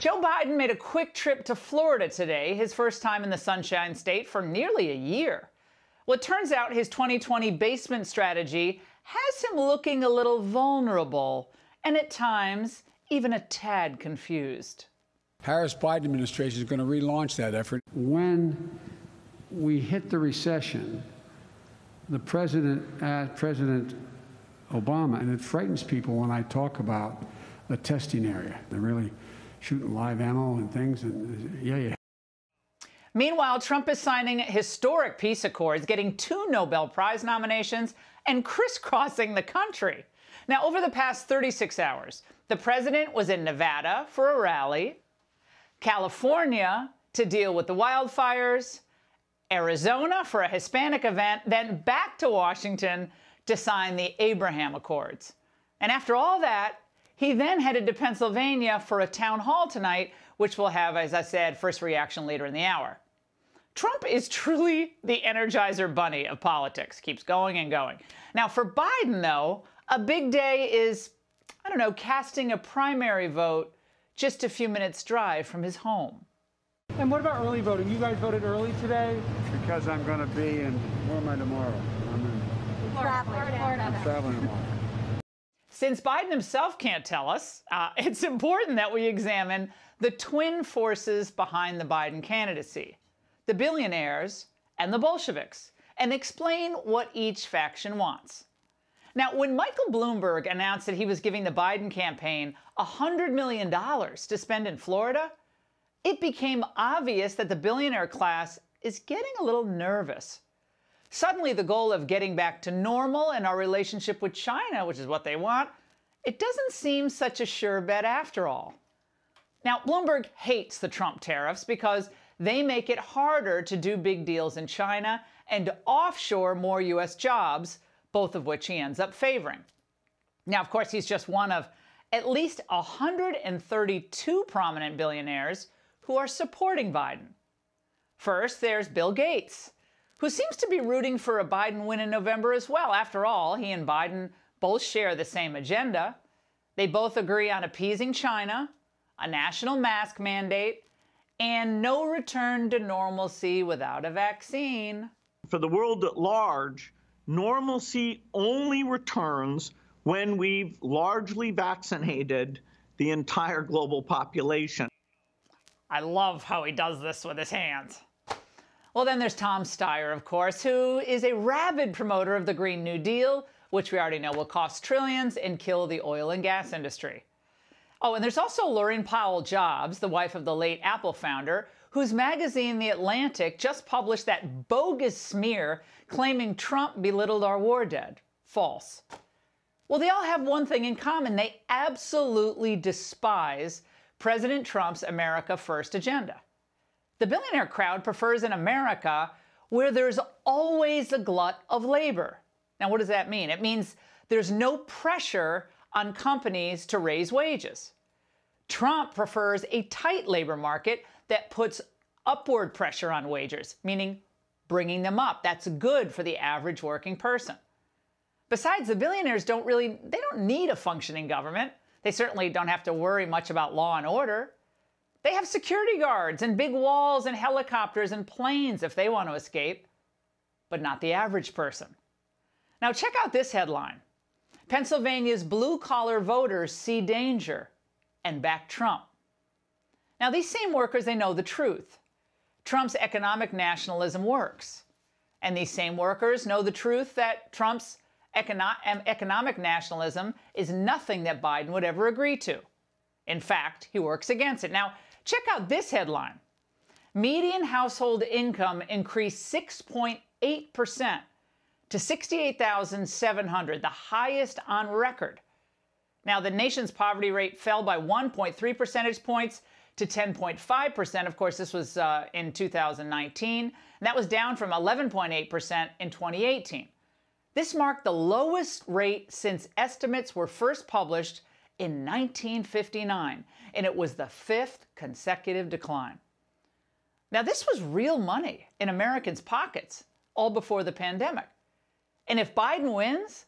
Joe Biden made a quick trip to Florida today, his first time in the Sunshine State for nearly a year. Well, it turns out his 2020 basement strategy has him looking a little vulnerable and at times even a tad confused. Harris-Biden administration is going to relaunch that effort. When we hit the recession, the President Obama, and it frightens people when I talk about the testing area. They're really shooting live ammo and things, and yeah. Meanwhile, Trump is signing historic peace accords, getting 2 Nobel Prize nominations, and crisscrossing the country. Now, over the past 36 hours, the president was in Nevada for a rally, California to deal with the wildfires, Arizona for a Hispanic event, then back to Washington to sign the Abraham Accords. And after all that, he then headed to Pennsylvania for a town hall tonight, which will have, as I said, first reaction later in the hour. Trump is truly the Energizer Bunny of politics. Keeps going and going. Now, for Biden, though, a big day is, casting a primary vote just a few minutes' drive from his home. And what about early voting? You guys voted early today? Because I'm going to be in, where am I tomorrow? I'm in Florida. I'm traveling tomorrow. Since Biden himself can't tell us, it's important that we examine the twin forces behind the Biden candidacy, the billionaires and the Bolsheviks, and explain what each faction wants. Now, when Michael Bloomberg announced that he was giving the Biden campaign $100 million to spend in Florida, it became obvious that the billionaire class is getting a little nervous. Suddenly, the goal of getting back to normal in our relationship with China, which is what they want, it doesn't seem such a sure bet after all. Now, Bloomberg hates the Trump tariffs because they make it harder to do big deals in China and to offshore more U.S. jobs, both of which he ends up favoring. Now, of course, he's just one of at least 132 prominent billionaires who are supporting Biden. First, there's Bill Gates, who seems to be rooting for a Biden win in November as well. After all, he and Biden both share the same agenda. They both agree on appeasing China, a national mask mandate, and no return to normalcy without a vaccine. For the world at large, normalcy only returns when we've largely vaccinated the entire global population. I love how he does this with his hands. Well, then there's Tom Steyer, of course, who is a rabid promoter of the Green New Deal, which we already know will cost trillions and kill the oil and gas industry. Oh, and there's also Laurene Powell Jobs, the wife of the late Apple founder, whose magazine, The Atlantic, just published that bogus smear claiming Trump belittled our war dead. False. Well, they all have one thing in common. They absolutely despise President Trump's America First agenda. The billionaire crowd prefers an America where there's always a glut of labor. Now, what does that mean? It means there's no pressure on companies to raise wages. Trump prefers a tight labor market that puts upward pressure on wages, meaning bringing them up. That's good for the average working person. Besides, the billionaires don't need a functioning government. They certainly don't have to worry much about law and order. They have security guards and big walls and helicopters and planes if they want to escape, but not the average person. Now check out this headline. Pennsylvania's blue-collar voters see danger and back Trump. Now these same workers, they know the truth. Trump's economic nationalism works. And these same workers know the truth that Trump's economic nationalism is nothing that Biden would ever agree to. In fact, he works against it. Now, check out this headline. Median household income increased 6.8% to $68,700, the highest on record. Now, the nation's poverty rate fell by 1.3 percentage points to 10.5%. Of course, this was in 2019, and that was down from 11.8% in 2018. This marked the lowest rate since estimates were first published in 1959, and it was the 5th consecutive decline. Now, this was real money in Americans' pockets, all before the pandemic. And if Biden wins,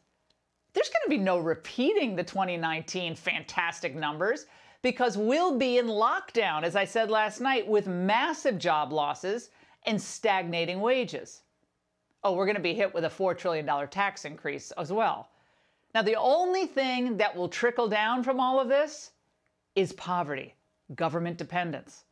there's going to be no repeating the 2019 fantastic numbers because we'll be in lockdown, as I said last night, with massive job losses and stagnating wages. Oh, we're going to be hit with a $4 trillion tax increase as well. Now, the only thing that will trickle down from all of this is poverty, government dependence.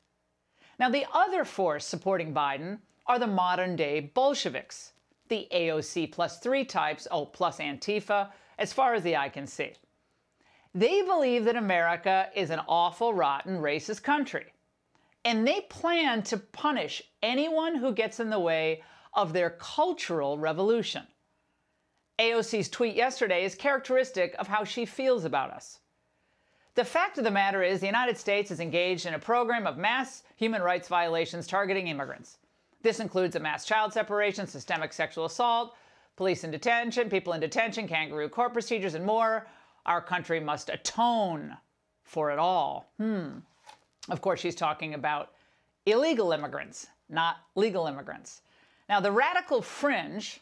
Now, the other force supporting Biden are the modern-day Bolsheviks, the AOC +3 types, plus Antifa, as far as the eye can see. They believe that America is an awful, rotten, racist country, and they plan to punish anyone who gets in the way of their cultural revolution. AOC's tweet yesterday is characteristic of how she feels about us. The fact of the matter is the United States is engaged in a program of mass human rights violations targeting immigrants. This includes a mass child separation, systemic sexual assault, police in detention, people in detention, kangaroo court procedures, and more. Our country must atone for it all. Of course, she's talking about illegal immigrants, not legal immigrants. Now, the radical fringe,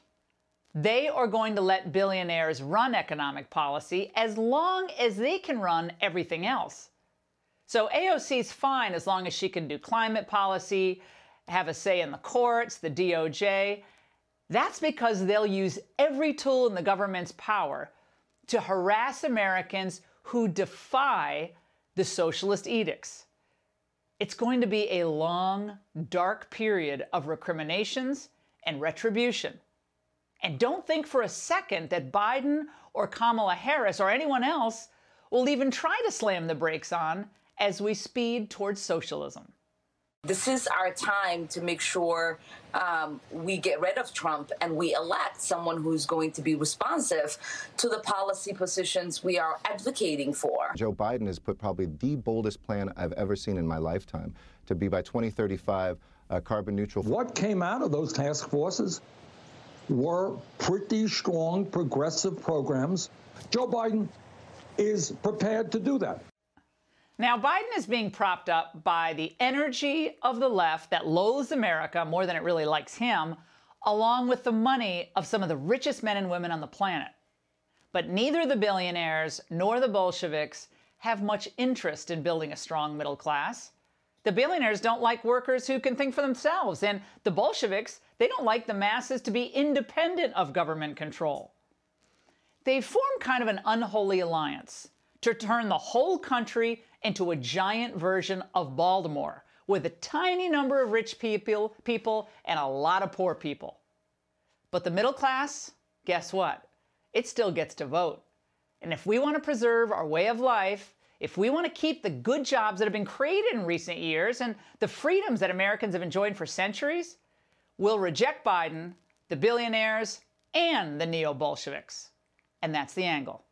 they are going to let billionaires run economic policy as long as they can run everything else. So AOC's fine as long as she can do climate policy, have a say in the courts, the DOJ. That's because they'll use every tool in the government's power to harass Americans who defy the socialist edicts. It's going to be a long, dark period of recriminations and retribution. And don't think for a second that Biden or Kamala Harris or anyone else will even try to slam the brakes on as we speed towards socialism. This is our time to make sure we get rid of Trump and we elect someone who's going to be responsive to the policy positions we are advocating for. Joe Biden has put probably the boldest plan I've ever seen in my lifetime to be by 2035 carbon neutral. What came out of those task forces were pretty strong progressive programs. Joe Biden is prepared to do that. Now, Biden is being propped up by the energy of the left that loathes America more than it really likes him, along with the money of some of the richest men and women on the planet. But neither the billionaires nor the Bolsheviks have much interest in building a strong middle class. The billionaires don't like workers who can think for themselves, and the Bolsheviks, they don't like the masses to be independent of government control. They've formed kind of an unholy alliance to turn the whole country into a giant version of Baltimore, with a tiny number of rich people and a lot of poor people. But the middle class, guess what? It still gets to vote. And if we want to preserve our way of life, if we want to keep the good jobs that have been created in recent years and the freedoms that Americans have enjoyed for centuries, we'll reject Biden, the billionaires, and the neo-Bolsheviks. And that's the angle.